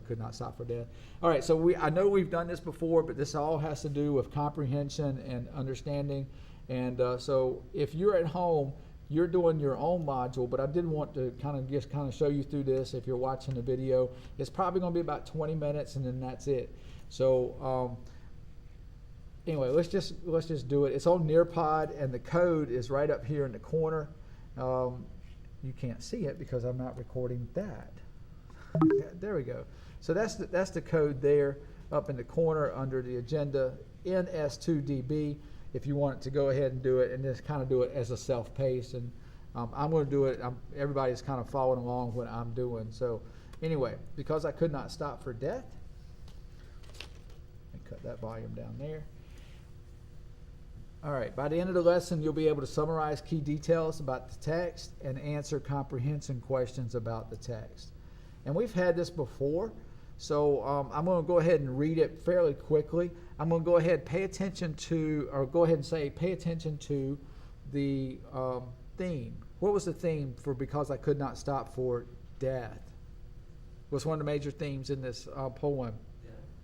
could not stop for death. All right, so I know we've done this before, but this all has to do with comprehension and understanding. And so if you're at home, you're doing your own module, but I did want to kind of show you through this. If you're watching the video, it's probably going to be about 20 minutes, and then that's it. So anyway, let's just do it. It's on Nearpod, and the code is right up here in the corner. You can't see it because I'm not recording that. There we go. So that's the code there up in the corner under the agenda, NS2DB. If you want to go ahead and do it and just kind of do it as a self-paced, and I'm going to do it. Everybody's kind of following along what I'm doing. So anyway, because I could not stop for death, let me cut that volume down there. All right, by the end of the lesson, you'll be able to summarize key details about the text and answer comprehension questions about the text. And we've had this before, so I'm going to go ahead and read it fairly quickly. I'm going to go ahead and pay attention to the theme. What was the theme for Because I Could Not Stop for Death? What's one of the major themes in this poem?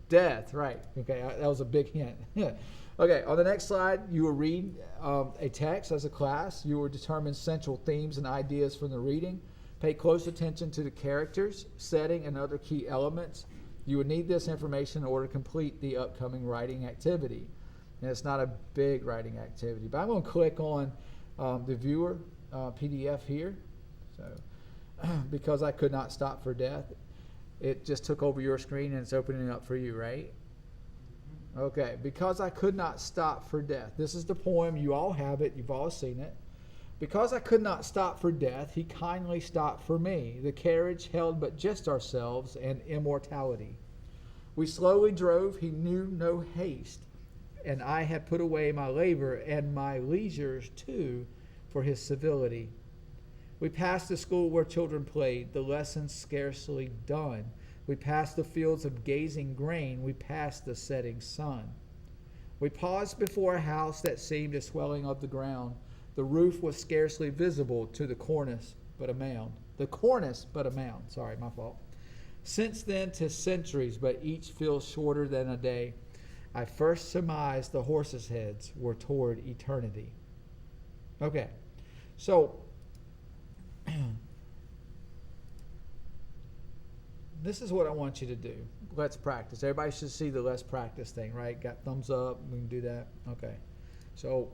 Death, right. Okay, that was a big hint. Okay, on the next slide, you will read a text as a class. You will determine central themes and ideas from the reading. Pay close attention to the characters, setting, and other key elements. You will need this information in order to complete the upcoming writing activity. And it's not a big writing activity, but I'm going to click on the viewer PDF here. So, Because I Could Not Stop for Death. It just took over your screen and it's opening up for you, right? Okay, Because I Could Not Stop for Death. This is the poem. You all have it. You've all seen it. Because I could not stop for death, he kindly stopped for me. The carriage held but just ourselves and immortality. We slowly drove, he knew no haste, and I had put away my labor and my leisures too for his civility. We passed the school where children played, the lessons scarcely done. We passed the fields of gazing grain, we passed the setting sun. We paused before a house that seemed a swelling of the ground. The roof was scarcely visible to the cornice, but a mound. Sorry, my fault. Since then, 'tis centuries, but each feels shorter than a day. I first surmised the horses' heads were toward eternity. Okay, so this is what I want you to do. Let's practice. Everybody should see the let's practice thing, right? Got thumbs up. We can do that. Okay, so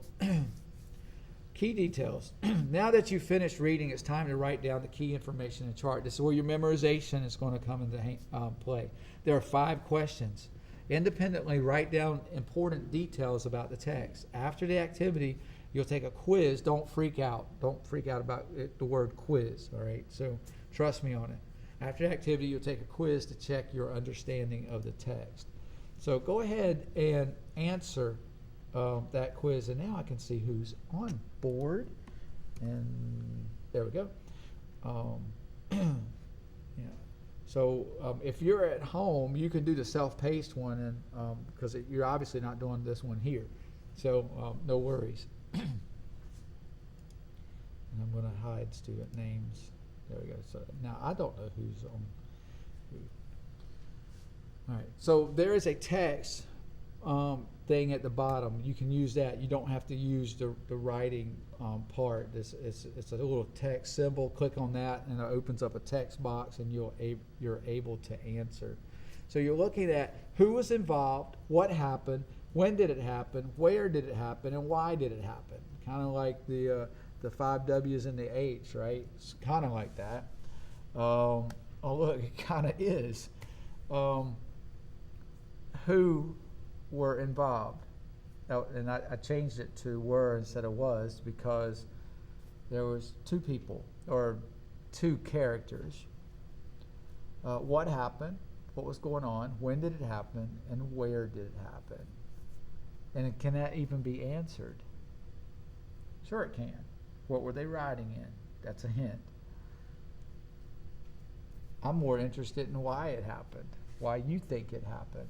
key details. Now that you've finished reading, it's time to write down the key information in the chart. This is where your memorization is going to come into play. There are 5 questions. Independently, write down important details about the text. After the activity, you'll take a quiz. Don't freak out. Don't freak out about the word quiz, all right? So trust me on it. After the activity, you'll take a quiz to check your understanding of the text. So go ahead and answer that quiz, and now I can see who's on board, and there we go. Yeah. So if you're at home, you can do the self-paced one, and because you're obviously not doing this one here, so no worries. And I'm going to hide student names. There we go. So now I don't know who's on who. All right. So there is a text thing at the bottom. You can use that. You don't have to use the writing part. It's a little text symbol. Click on that, and it opens up a text box, and you're able to answer. So you're looking at who was involved, what happened, when did it happen, where did it happen, and why did it happen. Kind of like the 5 W's and the H, right? It's kind of like that. Oh, look, it kind of is. Who were involved? And I changed it to were instead of was because there was 2 people or 2 characters. What happened? What was going on? When did it happen? And where did it happen? And can that even be answered? Sure it can. What were they riding in? That's a hint. I'm more interested in why it happened, why you think it happened.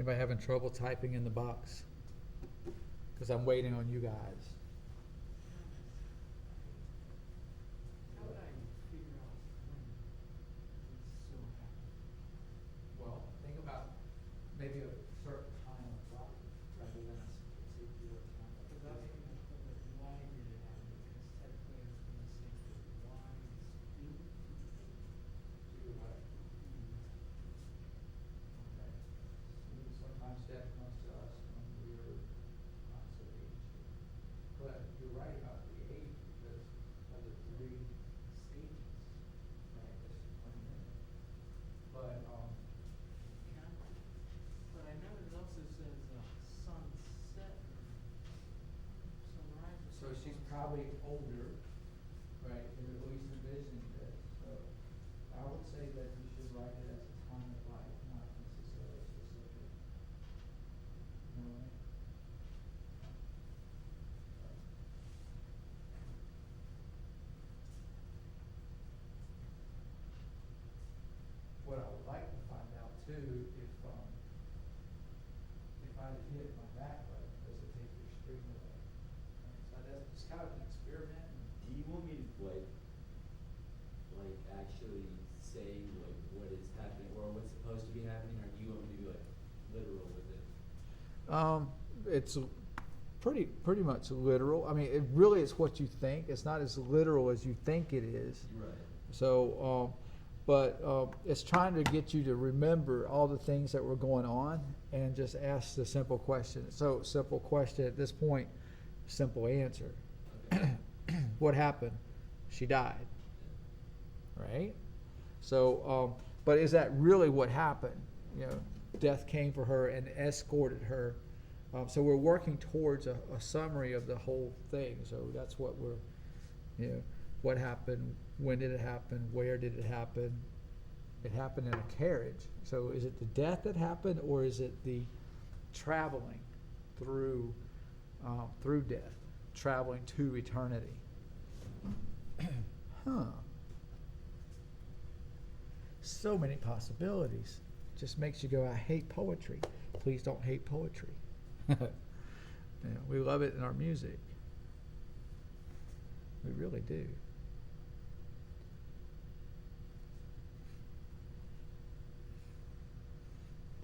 Anybody having trouble typing in the box? Because I'm waiting on you guys. How would I figure out when it's so happening? Well, think about maybe a certain time of life rather than a particular time of Because I was thinking of like, why did it happen? Because technically I was gonna say that why is due. Do what? Okay. Sometimes death comes to us when we're not so aged. But you're right about the age because of the three stages. Right, that's 20 minutes. But, Can I? But I know it also says sunset or sunrise or so she's something. probably older, right, and at least envisioning this. So I would say that you should write it as a time of life, not necessarily specific. You know what I mean? What I would like to find out too, if I hit my back button, does it take your screen away? So that's, it's kind of an experiment. Do you want me to actually say like what is happening or what's supposed to be happening, or do you want me to be like literal with it? It's pretty much literal. I mean, it really is what you think. It's not as literal as you think it is. You're right. So, but it's trying to get you to remember all the things that were going on and just ask the simple question. So, simple question at this point, simple answer. Okay. What happened? She died. Right? So, but is that really what happened? You know, death came for her and escorted her. So we're working towards a summary of the whole thing. So that's what we're, you know, what happened, when did it happen, where did it happen? It happened in a carriage. So is it the death that happened, or is it the traveling through death, traveling to eternity? Huh. So many possibilities. Just makes you go, I hate poetry. Please don't hate poetry. Yeah, we love it in our music. We really do.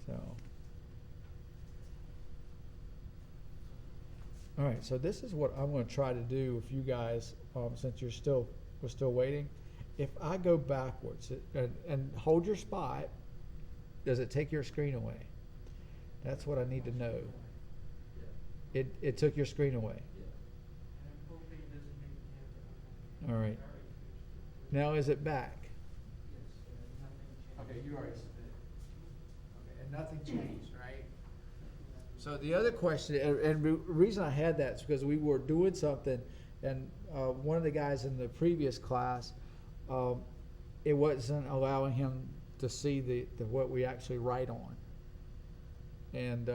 So, all right. So this is what I'm going to try to do with you guys, since we're still waiting. If I go backwards and hold your spot, does it take your screen away? That's what I need to know. Yeah. It took your screen away. Yeah. And I'm hoping it doesn't make me have to. All right. Now is it back? Yes, nothing changed. Okay, you already submitted. Okay, and nothing changed, right? So the other question, and the reason I had that is because we were doing something, and one of the guys in the previous class, it wasn't allowing him to see the what we actually write on, and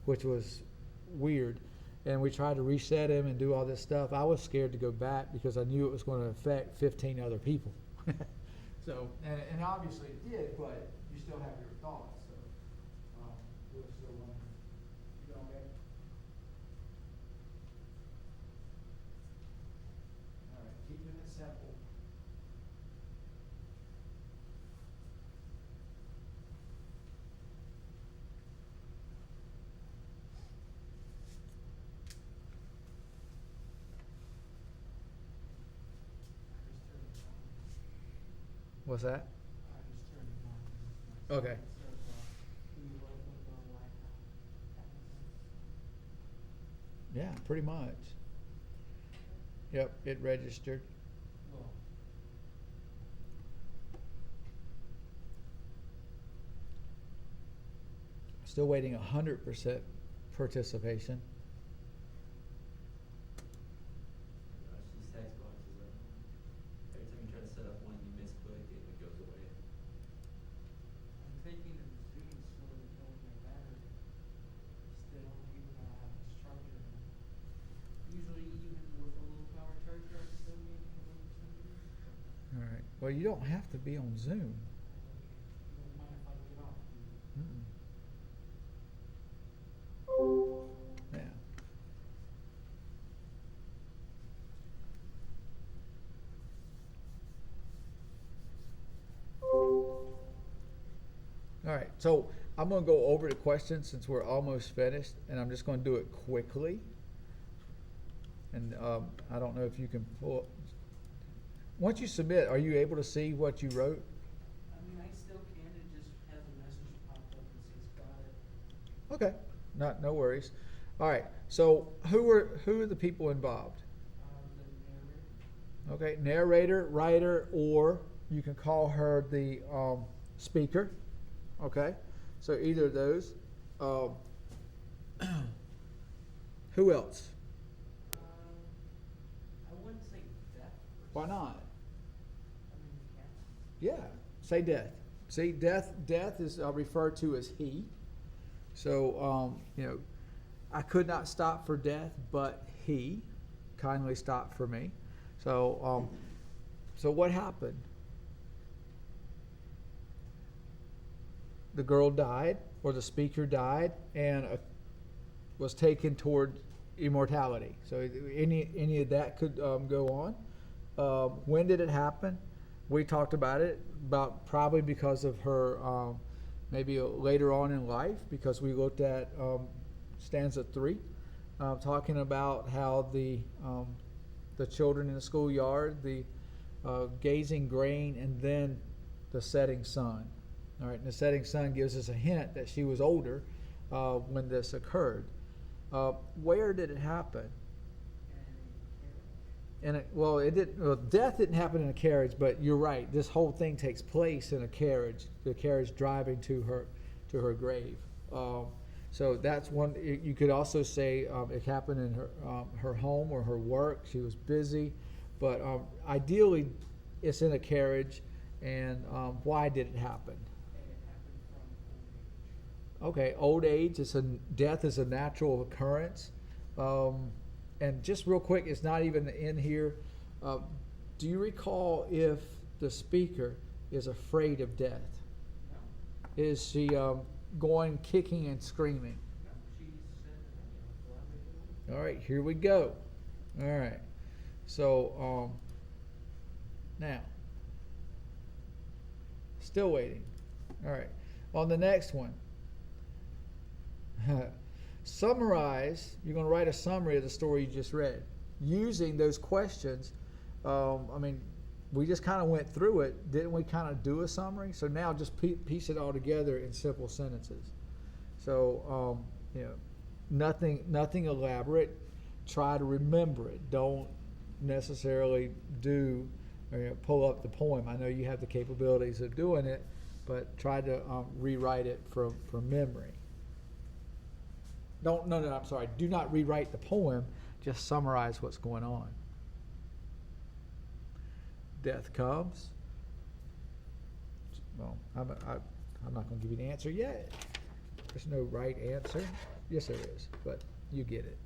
which was weird. And we tried to reset him and do all this stuff. I was scared to go back because I knew it was going to affect 15 other people. So, and obviously it did, but you still have your thoughts. So, we're still running. You doing okay? All right, keeping it simple. What's that? I just turned it on. Okay. It says, we will go live now. Yeah, pretty much. Yep, it registered. Well, Still waiting 100% participation. Gosh, these text boxes are. Every time you try to set up one, you misclick and it goes away. I'm thinking of Zoom slowly killing my battery. Still, even though I have this charger. Usually, even with a low power charger, I still need a little something. All right. Well, you don't have to be on Zoom. You don't mind if I get off? Mm-mm. All right, so I'm gonna go over the questions since we're almost finished, and I'm just gonna do it quickly. And I don't know if you can pull. Once you submit, are you able to see what you wrote? I mean, I still can, it just has a message pop up and says got it. Okay, no worries. All right, so who are the people involved? The narrator. Okay, narrator, writer, or you can call her the speaker. Okay, so either of those. Who else? I wouldn't say death. Why not? I mean, you can. Yeah, say death. See, death is referred to as he. So, I could not stop for death, but he kindly stopped for me. So, so what happened? The girl died, or the speaker died, and was taken toward immortality. So any of that could go on. When did it happen? We talked about it, about probably because of her maybe later on in life, because we looked at stanza 3, talking about how the children in the schoolyard, the gazing grain, and then the setting sun. All right, and the setting sun gives us a hint that she was older when this occurred. Where did it happen? Death didn't happen in a carriage, but you're right. This whole thing takes place in a carriage. The carriage driving to her grave. So that's one. You could also say it happened in her home or her work. She was busy, but ideally, it's in a carriage. And why did it happen? And it happened from old age. Okay, old age. Death is a natural occurrence. And just real quick, it's not even in here. Do you recall if the speaker is afraid of death? No. Is she going kicking and screaming? No, she said, gladly do it. All right, here we go. All right. So now, still waiting. All right. On the next one. Summarize, you're going to write a summary of the story you just read using those questions. We just kind of went through it. Didn't we kind of do a summary? So now just piece it all together in simple sentences. So, nothing elaborate. Try to remember it. Don't necessarily pull up the poem. I know you have the capabilities of doing it, but try to rewrite it from memory. I'm sorry. Do not rewrite the poem. Just summarize what's going on. Death comes. Well, I'm not going to give you the answer yet. There's no right answer. Yes, there is, but you get it.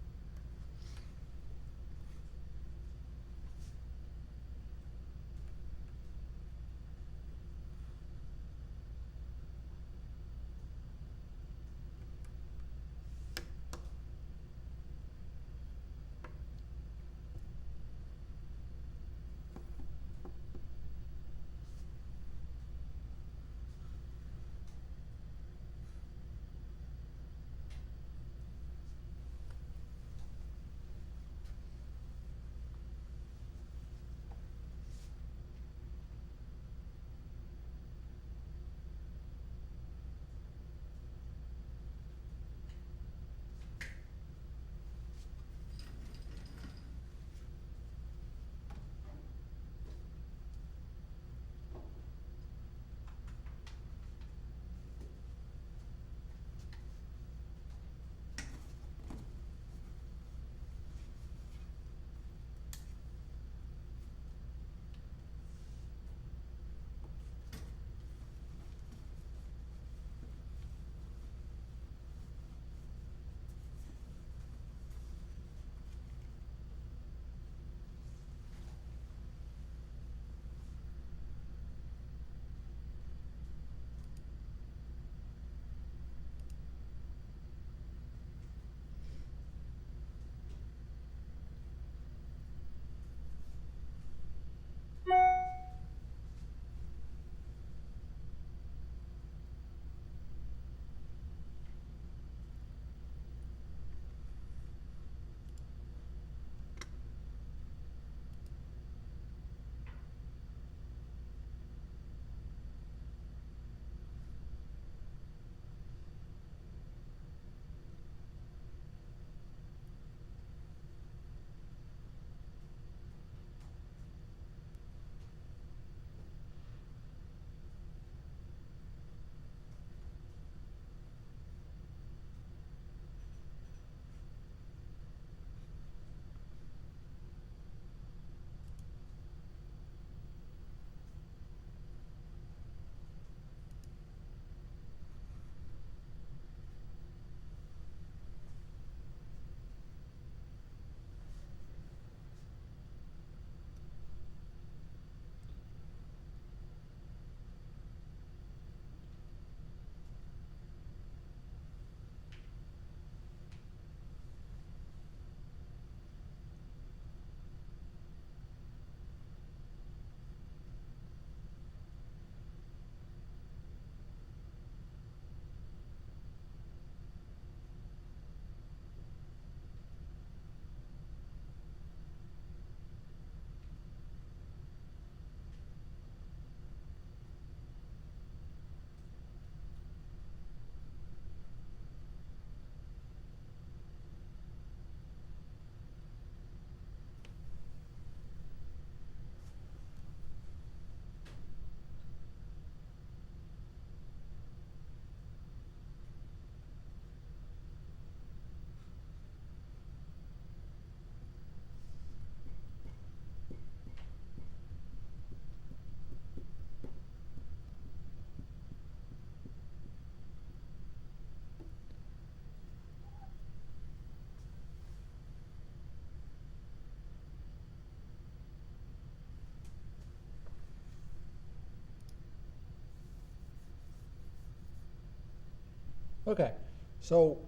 Okay, so,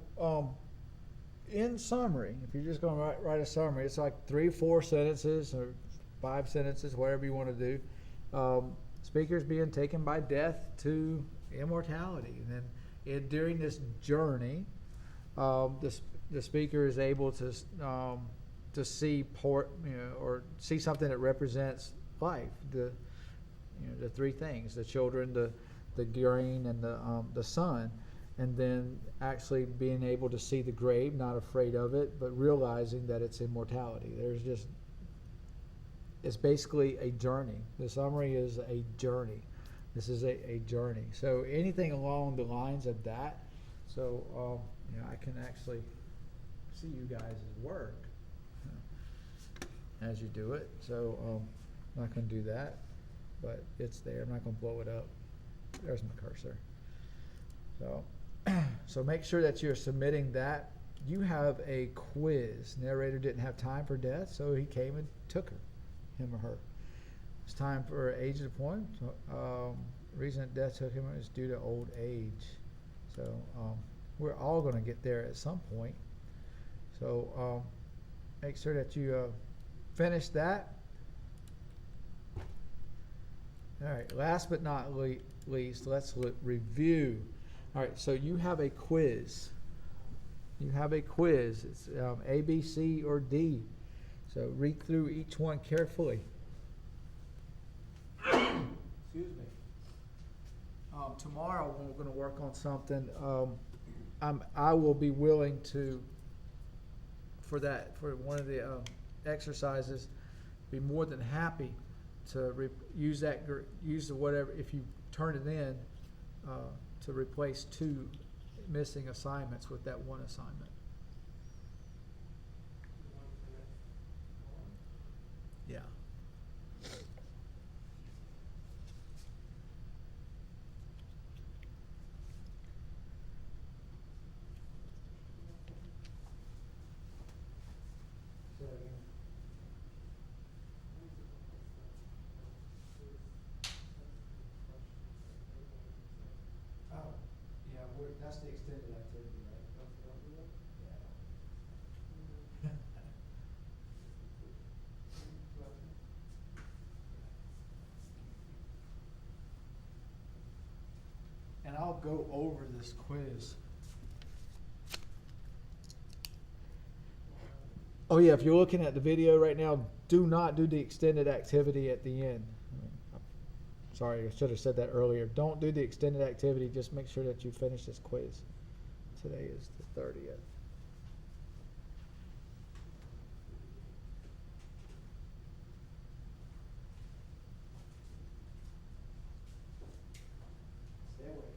in summary, if you're just gonna write a summary, it's like 3, 4 sentences or 5 sentences, whatever you wanna do. Speakers being taken by death to immortality, and then during this journey, the speaker is able to see or see something that represents life. The three things: the children, the grain, and the son. And then actually being able to see the grave, not afraid of it, but realizing that it's immortality. It's basically a journey. The summary is a journey. This is a journey. So anything along the lines of that. So I can actually see you guys' work as you do it. So I'm not going to do that, but it's there. I'm not going to blow it up. There's my cursor. So make sure that you're submitting that. You have a quiz. Narrator didn't have time for death, so he came and took her, him or her. It's time for age appointment. Reason that death took him is due to old age. So we're all going to get there at some point. So make sure that you finish that. All right. Last but not least, let's review. All right, so you have a quiz. You have a quiz. It's A, B, C, or D. So read through each one carefully. Excuse me. Tomorrow when we're going to work on something, I will be willing to, for one of the exercises, be more than happy to use the whatever, if you turn it in, to replace 2 missing assignments with that one assignment. Yeah. Oh, yeah, that's the extended activity, right? Yeah. And I'll go over this quiz. Oh yeah, if you're looking at the video right now, do not do the extended activity at the end. Sorry, I should have said that earlier. Don't do the extended activity. Just make sure that you finish this quiz. Today is the 30th. Stay away. Stay away.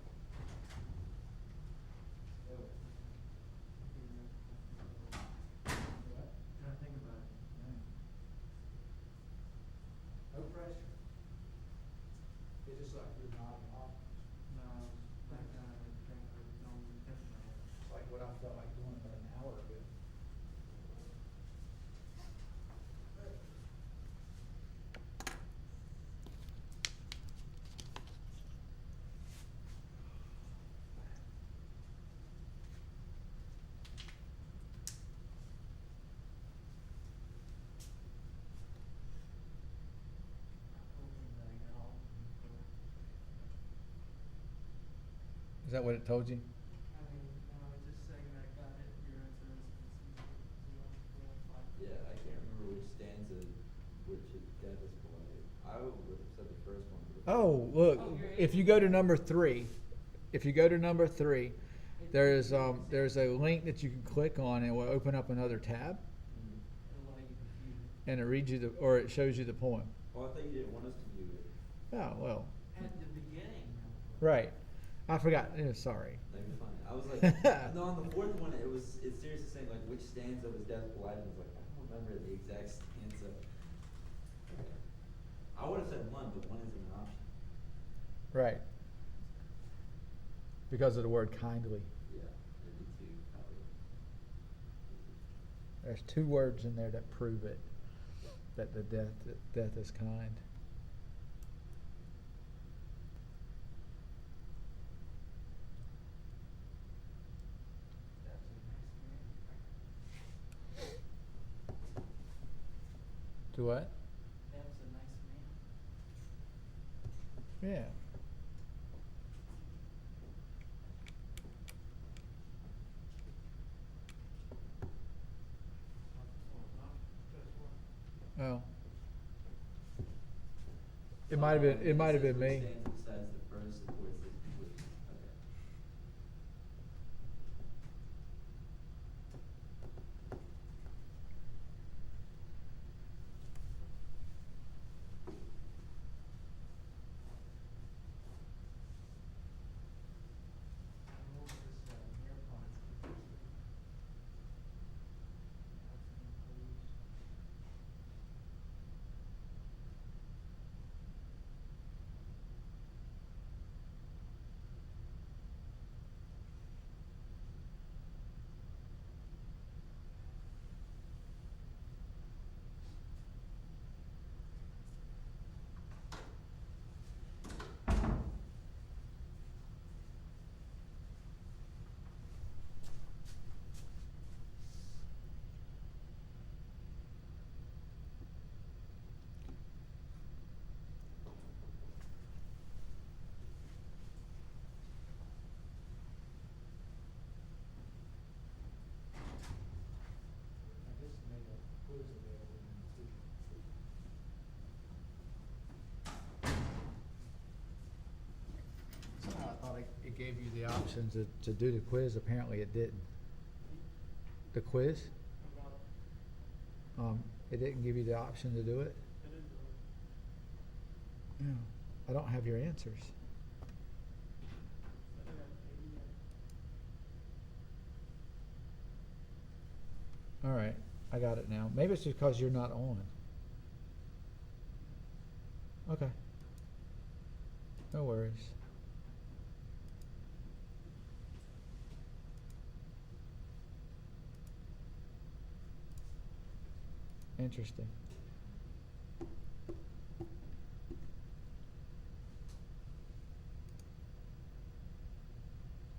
What? Trying to think about it. No pressure. It's just like you're nodding off. No, like think of don't think about it. It's like what I felt like doing about an hour ago. Hoping that I get all of them. Is that what it told you? I mean, no, it's just saying that I got it. Your answer is 0, 4, 5. Yeah, I can't remember which stanza, which death is polite. I would have said the first one. Oh, look, Oh, you're if you go to number 3, there's a link that you can click on and it will open up another tab Mhm. It'll let you view it. and it reads you or it shows you the poem. Oh, I thought you didn't want us to view it. Oh, well, At the beginning. No. right. I forgot. Sorry. No, you're fine. I was like, no, on the fourth one, it's seriously saying like which stanza was death polite, and I was like, I don't remember the exact stanza. I would have said 1, but 1 isn't an option. Right. Because of the word kindly. Yeah, it'd be 2 probably. There's 2 words in there that prove it, that the death is kind. Do what? That was a nice man. Yeah. Oh. It might have been. It might have been me. Stands besides the first supports this which, okay. I'm over this, AirPods. I just made a quiz available too. Somehow I thought it gave you the option to do the quiz. Apparently it didn't. The quiz? It didn't give you the option to do it? Yeah. I don't have your answers. All right, I got it now. Maybe it's because you're not on. Okay. No worries. Interesting.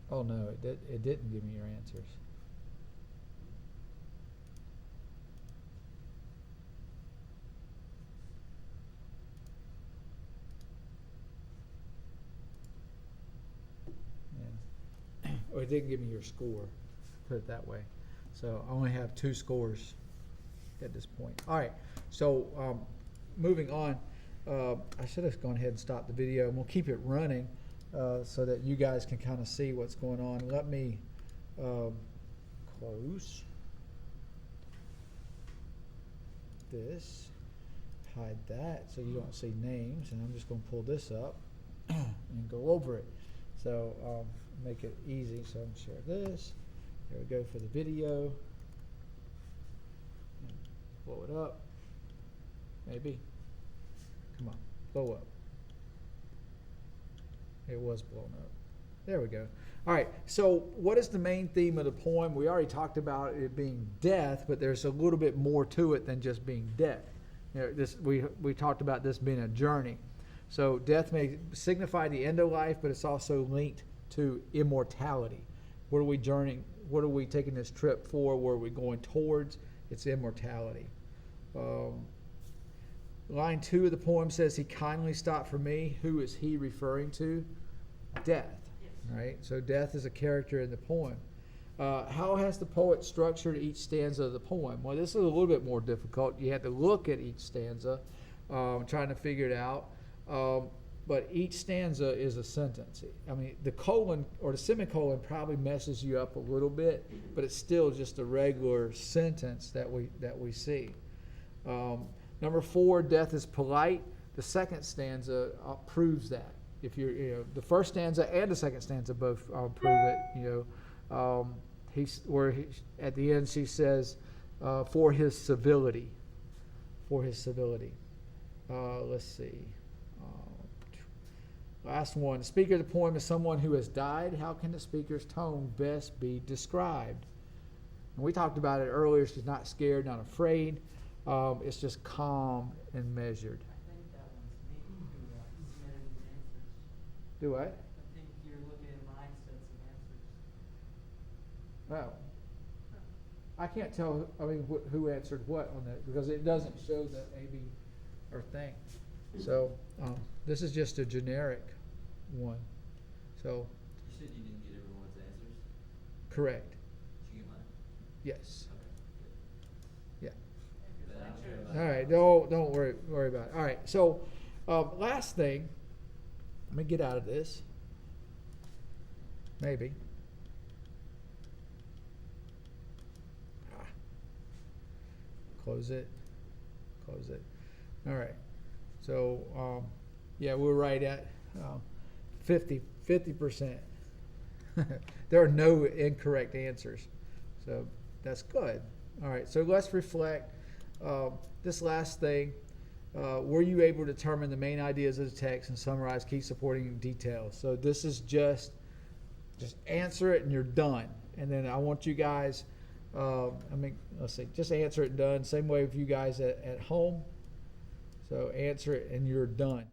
Oh no, it didn't give me your answers. Yeah. Or it didn't give me your score, put it that way. So I only have 2 scores at this point. All right, so moving on, I should have gone ahead and stopped the video, and we'll keep it running so that you guys can kind of see what's going on. Let me close this, hide that so you don't see names, and I'm just going to pull this up and go over it. So make it easy. So I'm going to share this. There we go for the video. Blow it up. Maybe. Come on, blow up. It was blown up. There we go. All right, so what is the main theme of the poem? We already talked about it being death, but there's a little bit more to it than just being death. You know, we talked about this being a journey. So death may signify the end of life, but it's also linked to immortality. What are we journeying? What are we taking this trip for? Where are we going towards? It's immortality. Line 2 of the poem says, "He kindly stopped for me." Who is he referring to? Death. Yes. Right? So death is a character in the poem. How has the poet structured each stanza of the poem? Well, this is a little bit more difficult. You have to look at each stanza, trying to figure it out. But each stanza is a sentence. I mean, the colon or the semicolon probably messes you up a little bit, but it's still just a regular sentence that we see. Number 4, death is polite. The second stanza proves that. If the first stanza and the second stanza both prove it. At the end she says, for his civility. For his civility. Let's see. Last one. The speaker of the poem is someone who has died. How can the speaker's tone best be described? And we talked about it earlier. She's not scared, not afraid. It's just calm and measured. I think that one's me who submitted these answers. Do what? I think you're looking at my sets of answers. Oh. I can't tell, I mean, who answered what on that, because it doesn't show the A, B, or thing. So, this is just a generic one, so, You said you didn't get everyone's answers? correct, Did you get mine? yes, Okay, yeah. good. Then I don't care about All right, that. don't worry about it. All right, so, last thing, let me get out of this. Maybe. Ah. Close it. All right, so, yeah, we're right at, 50%. There are no incorrect answers, so that's good. All right, so let's reflect. This last thing, were you able to determine the main ideas of the text and summarize key supporting details? So this is just answer it and you're done. And then I want you guys, let's see, just answer it and done. Same way with you guys at home. So answer it and you're done.